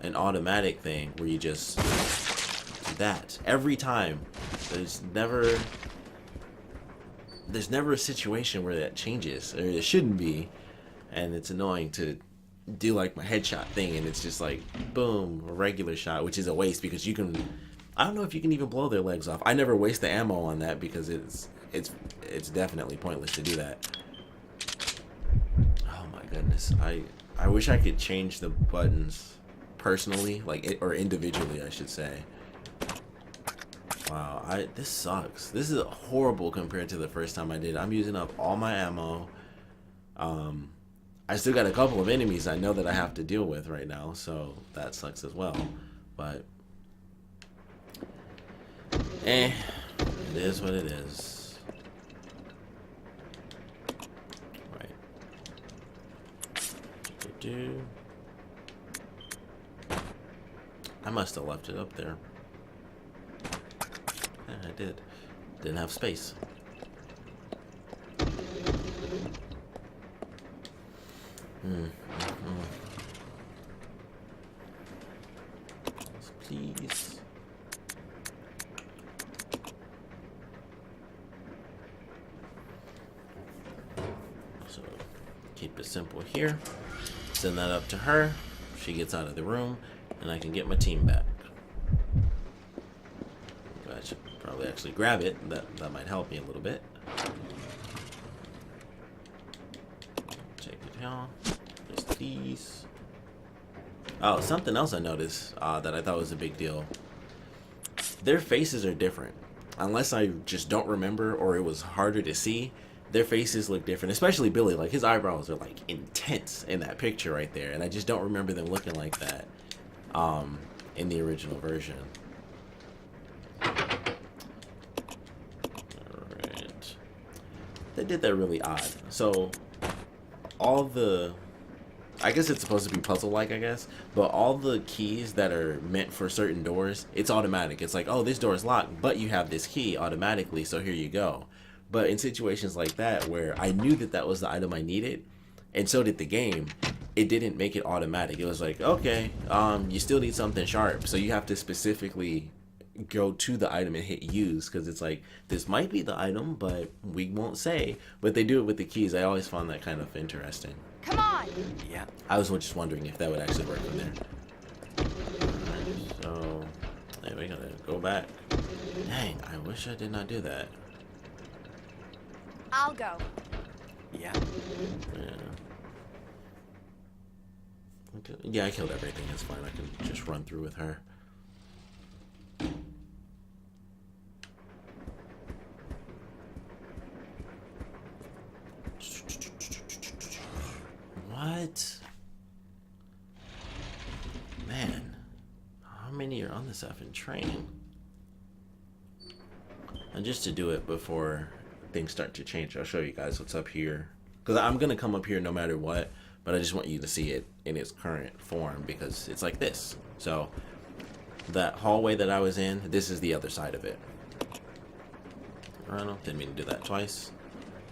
an automatic thing where you just do that every time. There's never a situation where that changes, or it shouldn't be, and it's annoying to do like my headshot thing, and it's just like boom, a regular shot, which is a waste because you can... I don't know if you can even blow their legs off. I never waste the ammo on that because it's definitely pointless to do that. Goodness, I wish I could change the buttons personally, like or individually, I should say. Wow, this sucks. This is horrible compared to the first time I did. I'm using up all my ammo. I still got a couple of enemies I know that I have to deal with right now, so that sucks as well. But it is what it is. I must have left it up there. Yeah, I did. Didn't have space. Please. So, keep it simple here. Send that up to her. She gets out of the room, and I can get my team back. I should probably actually grab it. That might help me a little bit. y'all. Just these. Oh, something else I noticed that I thought was a big deal. Their faces are different. Unless I just don't remember or it was harder to see, their faces look different. Especially Billy. Like, his eyebrows are, like, intense in that picture right there. And I just don't remember them looking like that in the original version. Alright. They did that really odd. So, all the... I guess it's supposed to be puzzle-like, I guess. But all the keys that are meant for certain doors, it's automatic. It's like, oh, this door is locked, but you have this key automatically, so here you go. But in situations like that, where I knew that that was the item I needed, and so did the game, it didn't make it automatic. It was like, okay, you still need something sharp, so you have to specifically go to the item and hit use, because it's like, this might be the item, but we won't say. But they do it with the keys. I always found that kind of interesting. Come on! Yeah. I was just wondering if that would actually work in there. Alright, so, hey, we gotta go back. Dang, I wish I did not do that. I'll go. Yeah. Yeah, I killed everything. It's fine. I can just run through with her. What? Man, how many are on this effing train? And just to do it before things start to change, I'll show you guys what's up here. Because I'm going to come up here no matter what, but I just want you to see it in its current form because it's like this. So, that hallway that I was in, this is the other side of it. I don't know, didn't mean to do that twice.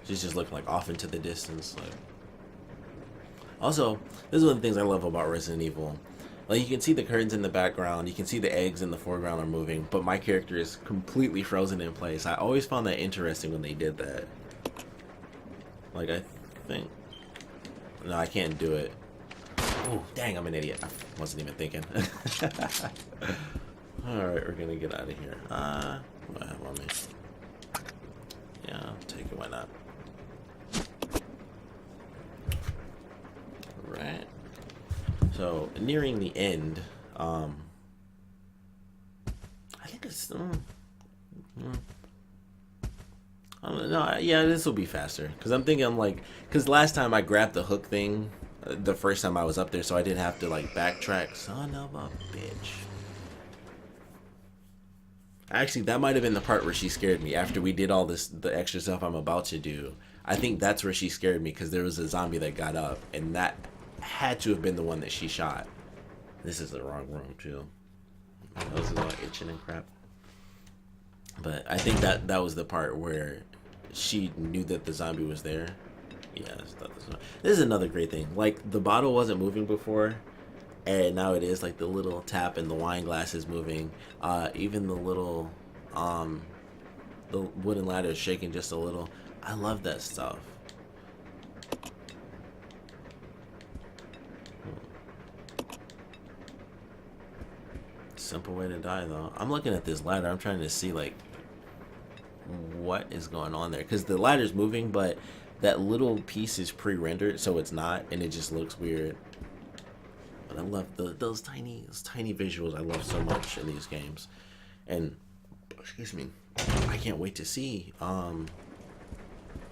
She's just looking like off into the distance. Like. Also, this is one of the things I love about Resident Evil. Like, you can see the curtains in the background, you can see the eggs in the foreground are moving, but my character is completely frozen in place. I always found that interesting when they did that. Like, I think... No, I can't do it. Oh, dang, I'm an idiot. I wasn't even thinking. Alright, we're gonna get out of here. What do I have on me? Yeah, I'll take it, why not? Right. So, nearing the end, I think it's, I don't know, yeah, this will be faster, because I'm thinking, because last time I grabbed the hook thing, the first time I was up there, so I didn't have to, like, backtrack. Son of a bitch. Actually, that might have been the part where she scared me, after we did all this, the extra stuff I'm about to do. I think that's where she scared me, because there was a zombie that got up, and that had to have been the one that she shot. This is the wrong room too. My nose is all itching and crap. But I think that was the part where she knew that the zombie was there. Yeah, this is another great thing. Like, the bottle wasn't moving before, and now it is. Like, the little tap and the wine glass is moving. Even the little the wooden ladder is shaking just a little. I love that stuff. Simple way to die, though. I'm looking at this ladder. I'm trying to see, like, what is going on there. Because the ladder's moving, but that little piece is pre-rendered, so it's not, and it just looks weird. But I love those tiny visuals. I love so much in these games. And, excuse me, I can't wait to see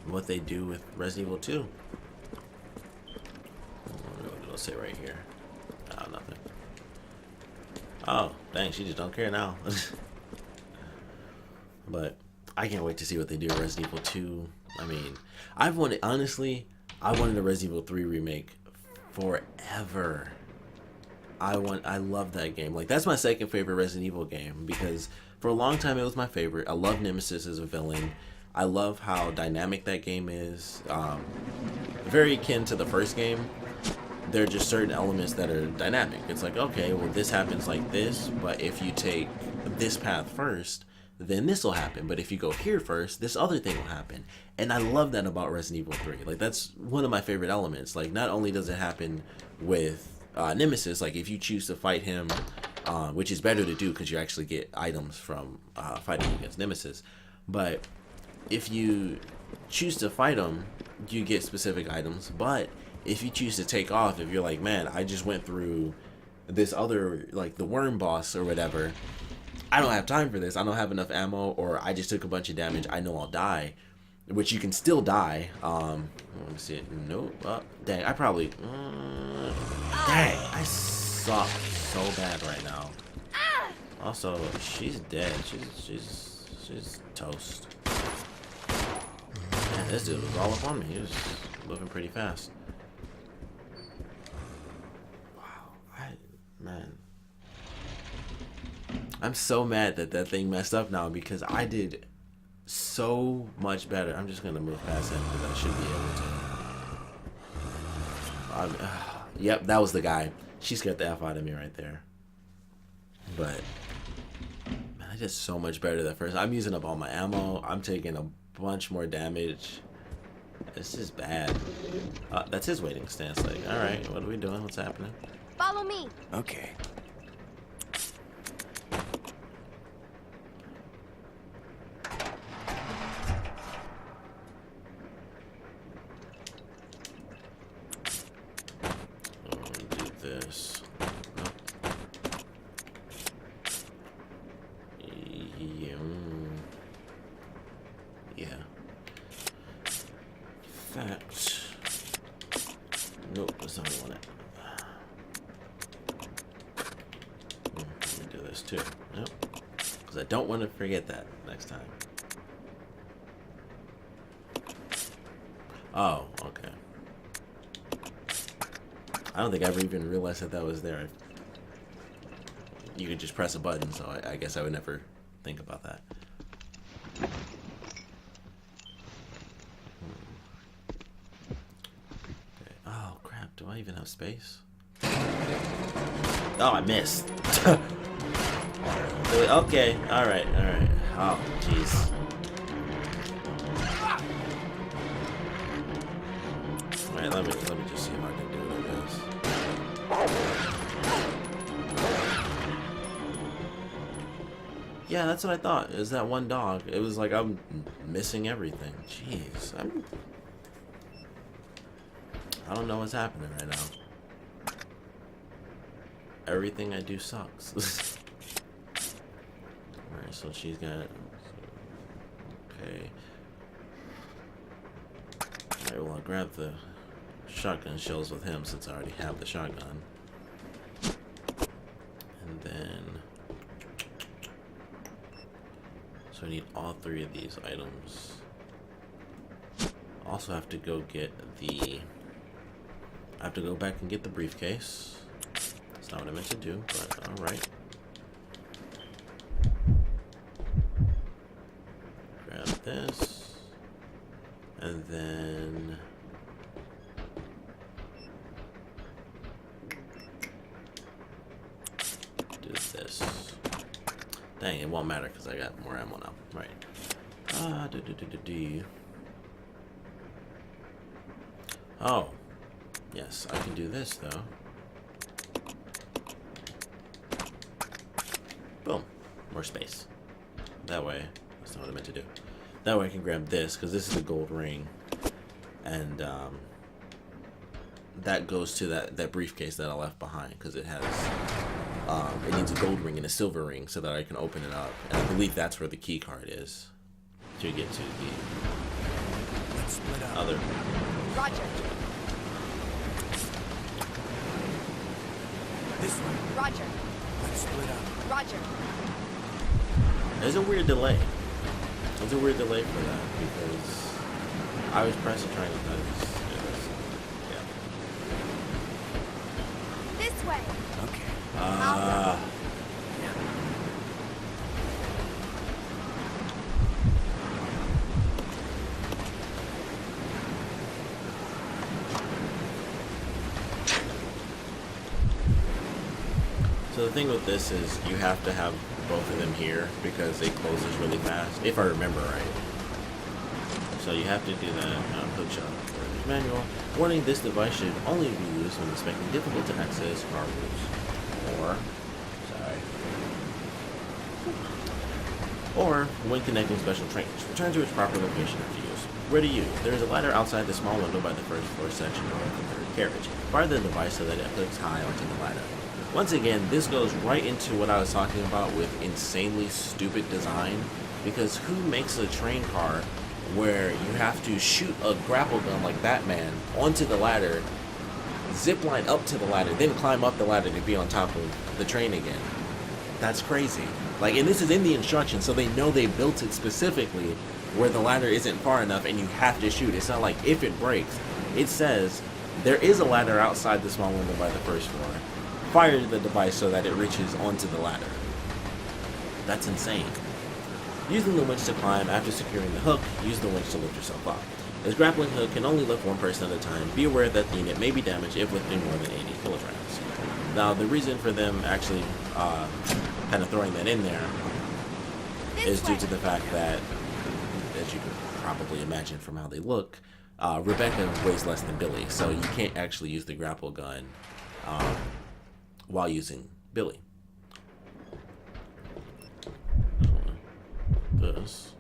what they do with Resident Evil 2. What did I say right here? Oh, nothing. Oh, dang, she just don't care now. But I can't wait to see what they do with Resident Evil 2. I mean, I wanted a Resident Evil 3 remake forever. I love that game. Like, that's my second favorite Resident Evil game, because for a long time it was my favorite. I love Nemesis as a villain. I love how dynamic that game is. Very akin to the first game. There are just certain elements that are dynamic. It's like, okay, well, this happens like this, but if you take this path first, then this will happen. But if you go here first, this other thing will happen. And I love that about Resident Evil 3. Like, that's one of my favorite elements. Like, not only does it happen with Nemesis, like, if you choose to fight him, which is better to do because you actually get items from fighting against Nemesis, but if you choose to fight him, you get specific items. But if you choose to take off, if you're like, man, I just went through this other, like the worm boss or whatever, I don't have time for this, I don't have enough ammo, or I just took a bunch of damage, I know I'll die, which you can still die. Let me see it. Nope. Dang, I probably dang, I suck so bad right now. Also, she's dead. She's toast. Man, this dude was all up on me. He was moving pretty fast. Wow, man, I'm so mad that that thing messed up now because I did so much better. I'm just gonna move past him because I should be able to. Yep, that was the guy. She scared the F out of me right there. But man, I did so much better that first. I'm using up all my ammo. I'm taking a bunch more damage. This is bad. That's his waiting stance. Like, all right, what are we doing? What's happening? Follow me. Okay. Do this. Yeah. Fact. Nope, that's not what I wanted. Let me do this too. Yep. Because I don't want to forget that next time. Oh, okay. I don't think I ever even realized that that was there. You could just press a button, so I guess I would never think about that. Okay. Oh crap, do I even have space? Oh, I missed. Okay, alright. Oh, jeez. Alright, let me just see if I can do it, I guess. Yeah, that's what I thought. It was that one dog. It was like I'm missing everything. Jeez. I don't know what's happening right now. Everything I do sucks. Alright, so she's got... Okay. Alright, well, I'll grab the shotgun shells with him since I already have the shotgun. And then... So I need all three of these items. Also have to go get the... I have to go back and get the briefcase. That's not what I meant to do, but alright. Grab this. And then... do this. Dang, it won't matter because I got more ammo now. Right. Oh. Yes, I can do this though. Boom. More space. That way, that's not what I meant to do. That way I can grab this because this is a gold ring. And that goes to that briefcase that I left behind because it has... it needs a gold ring and a silver ring so that I can open it up. And I believe that's where the key card is to get to the other. Roger. This way. Roger. Let's split up. Roger. There's a weird delay. There's a weird delay for that because I was pressing trying to yeah. This way. Okay. So the thing with this is you have to have both of them here because it closes really fast, if I remember right. So you have to do that. Hook shot. Manual. Warning, this device should only be used when inspecting difficult to access car routes. Or when connecting special trains. Return to its proper location after use. Where to use? There is a ladder outside the small window by the first floor section north of the third carriage. Fire the device so that it hooks high onto the ladder. Once again, this goes right into what I was talking about with insanely stupid design, because who makes a train car where you have to shoot a grapple gun like Batman onto the ladder, zip line up to the ladder, then climb up the ladder to be on top of the train again? That's crazy. Like, and this is in the instructions, so they know they built it specifically where the ladder isn't far enough and you have to shoot. It's not like if it breaks. It says there is a ladder outside the small window by the first floor. Fire the device so that it reaches onto the ladder. That's insane. Using the winch to climb. After securing the hook, use the winch to lift yourself up. This grappling hook can only lift one person at a time. Be aware that the unit may be damaged if lifting more than 80 kilograms. Now, the reason for them actually kind of throwing that in there is due to the fact that, as you can probably imagine from how they look, Rebecca weighs less than Billy, so you can't actually use the grapple gun while using Billy. This.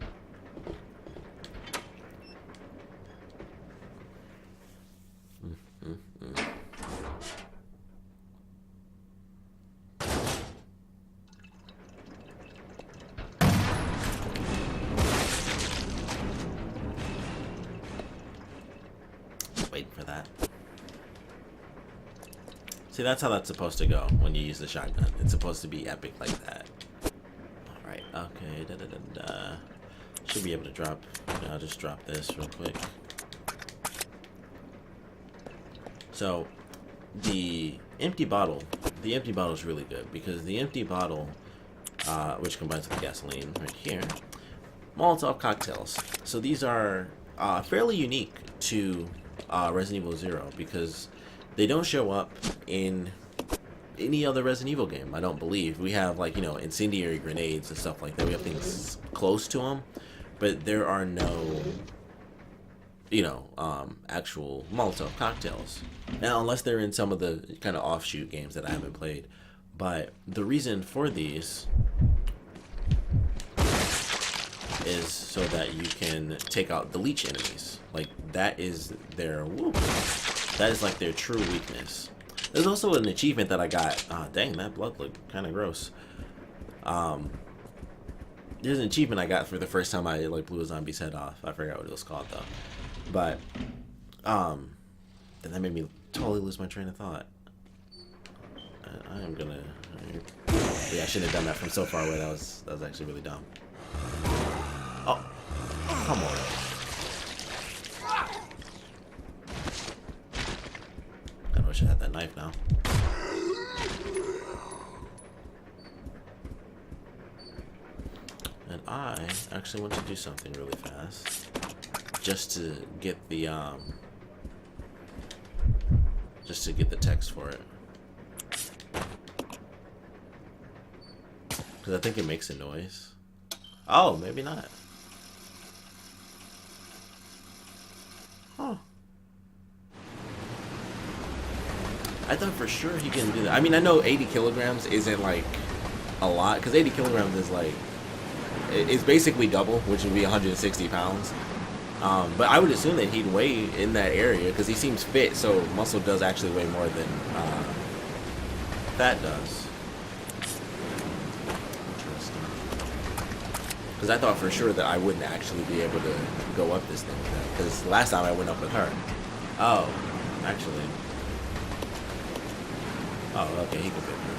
Waiting for that. See, that's how that's supposed to go when you use the shotgun. It's supposed to be epic like that. Alright, okay, should be able to drop, I'll just drop this real quick. So, the empty bottle is really good, because the empty bottle, which combines with gasoline right here, Molotov cocktails. So these are fairly unique to Resident Evil 0, because they don't show up in any other Resident Evil game, I don't believe. We have, like, you know, incendiary grenades and stuff like that. We have things close to them, but there are no, you know, actual Molotov cocktails. Now, unless they're in some of the kind of offshoot games that I haven't played. But the reason for these is so that you can take out the leech enemies. Like, that is their, that is like their true weakness. There's also an achievement that I got. Dang, that blood looked kind of gross. There's an achievement I got for the first time I like blew a zombie's head off. I forgot what it was called though. But then that made me totally lose my train of thought. I am gonna. Yeah, I shouldn't have done that from so far away. That was actually really dumb. Oh, come on. I wish I had that knife now. And I actually want to do something really fast, just to get the text for it, because I think it makes a noise. Oh, maybe not. Huh. I thought for sure he can do that. I mean, I know 80 kilograms isn't like a lot, because 80 kilograms is like, it's basically double, which would be 160 pounds. But I would assume that he'd weigh in that area, because he seems fit, so muscle does actually weigh more than fat does. Interesting. Because I thought for sure that I wouldn't actually be able to go up this thing with that, because last time I went up with her. Oh, actually. Oh, okay, he can fit her.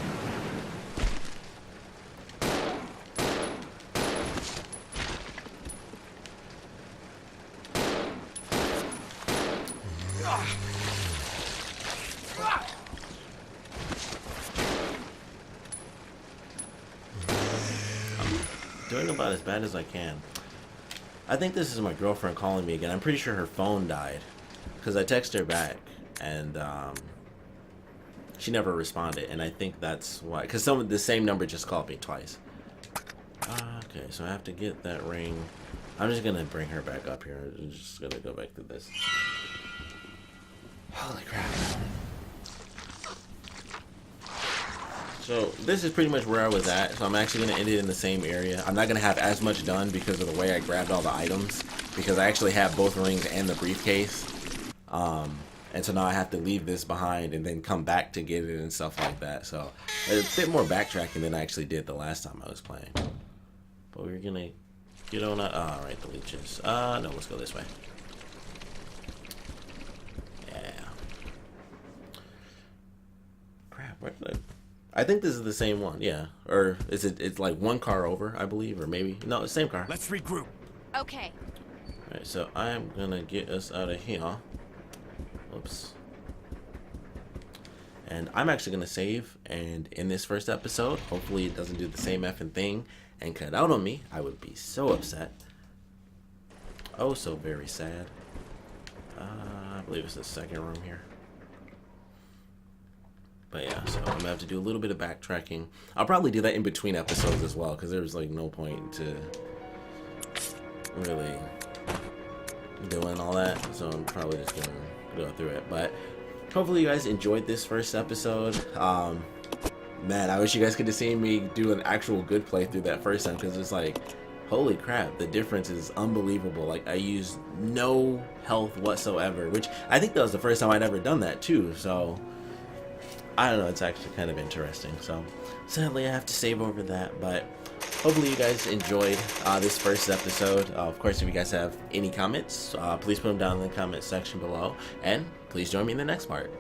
Doing about as bad as I can. I think this is my girlfriend calling me again. I'm pretty sure her phone died, because I texted her back and she never responded, and I think that's why, because the same number just called me twice. Okay, so I have to get that ring. I'm just gonna bring her back up here. I'm just gonna go back to this. Holy crap. So this is pretty much where I was at, so I'm actually going to end it in the same area. I'm not going to have as much done because of the way I grabbed all the items, because I actually have both rings and the briefcase. and so now I have to leave this behind and then come back to get it and stuff like that. So a bit more backtracking than I actually did the last time I was playing. But we're gonna get on. Oh, right, the leeches. No, let's go this way. Yeah. Crap, where did I think this is the same one, yeah. Or is it? It's like one car over, I believe, or maybe no, it's the same car. Let's regroup. Okay. All right, so I'm gonna get us out of here. Oops. And I'm actually gonna save, and in this first episode, hopefully it doesn't do the same effing thing and cut out on me. I would be so upset. Oh, so very sad. I believe it's the second room here. But yeah, so I'm gonna have to do a little bit of backtracking. I'll probably do that in between episodes as well, because there's like no point to really doing all that. So I'm probably just gonna go through it. But hopefully you guys enjoyed this first episode. Man, I wish you guys could have seen me do an actual good playthrough that first time, because it's like, holy crap, the difference is unbelievable. Like, I used no health whatsoever, which I think that was the first time I'd ever done that too. So I don't know, it's actually kind of interesting. So sadly I have to save over that, but hopefully you guys enjoyed this first episode. Of course, if you guys have any comments, please put them down in the comment section below, and please join me in the next part.